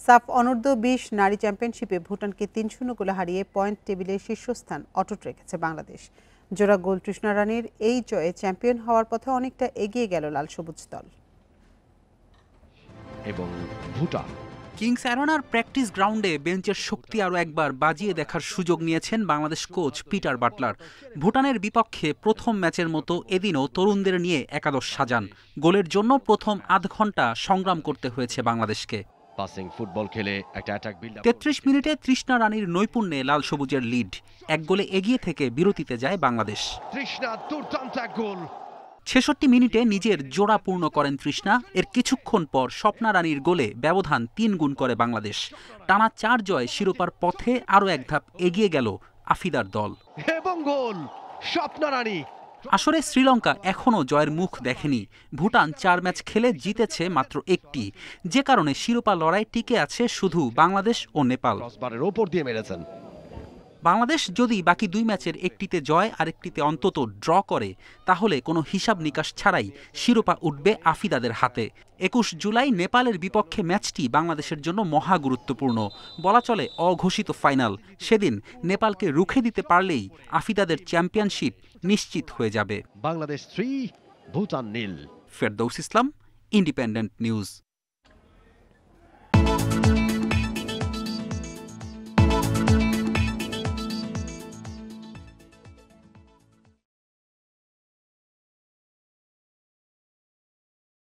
সাফ অনূর্ধ্ব-20 নারী চ্যাম্পিয়নশিপে ভুটানকে ৩-০ গোলে হারিয়ে পয়েন্ট টেবিলের শীর্ষস্থান অটুট রেখেছে বাংলাদেশ। জোড়া গোল তৃষ্ণা রানীর এই জয়ে চ্যাম্পিয়ন হওয়ার পথে অনেকটা এগিয়ে গেল লাল সবুজ দল। এবং ভুটান কিংস অ্যারেনার প্র্যাকটিস গ্রাউন্ডে বেঞ্চের শক্তি আরও একবার বাজিয়ে দেখার সুযোগ নিয়েছেন বাংলাদেশ কোচ পিটার বাটলার। ভুটানের বিপক্ষে প্রথম ম্যাচের মতো এদিনও তরুণদের নিয়ে একাদশ সাজান। গোলের জন্য প্রথম আধ ঘন্টা সংগ্রাম করতে হয়েছে বাংলাদেশকে। পাসিং ফুটবল খেলে একটা অ্যাটাক বিল্ড আপ। ৩৩ মিনিটে তৃষ্ণা রানীর নৈপুণ্যে লাল সবুজের লিড। এক গোলে এগিয়ে থেকে বিরতিতে যায় বাংলাদেশ। তৃষ্ণা দুর্দান্ত এক গোল। ৬৬ মিনিটে নিজের জোড়া পূর্ণ করেন তৃষ্ণা। এর কিছুক্ষণ পর স্বপ্না রানীর গোলে ব্যবধান ৩ গুণ করে বাংলাদেশ। টানা ৪ জয় শিরোপার পথে আরও এক ধাপ এগিয়ে গেল আফিদার দল। এবং গোল স্বপ্না রানী। আসলে শ্রীলঙ্কা এখনও জয়ের মুখ দেখেনি। ভুটান ৪ ম্যাচ খেলে জিতেছে মাত্র একটি, যে কারণে শিরোপা লড়াই টিকে আছে শুধু বাংলাদেশ ও নেপাল। ক্রসবারের ওপর দিয়ে মেরেছেন। বাংলাদেশ যদি বাকি ২ ম্যাচের একটিতে জয় আর একটিতে অন্তত ড্র করে, তাহলে কোনো হিসাব নিকাশ ছাড়াই শিরোপা উঠবে আফিদাদের হাতে। ২১ জুলাই নেপালের বিপক্ষে ম্যাচটি বাংলাদেশের জন্য মহা গুরুত্বপূর্ণ, বলা চলে অঘোষিত ফাইনাল। সেদিন নেপালকে রুখে দিতে পারলেই আফিদাদের চ্যাম্পিয়নশিপ নিশ্চিত হয়ে যাবে। বাংলাদেশ 3 ভুটান 0। ফেরদৌস ইসলাম, ইন্ডিপেন্ডেন্ট নিউজ।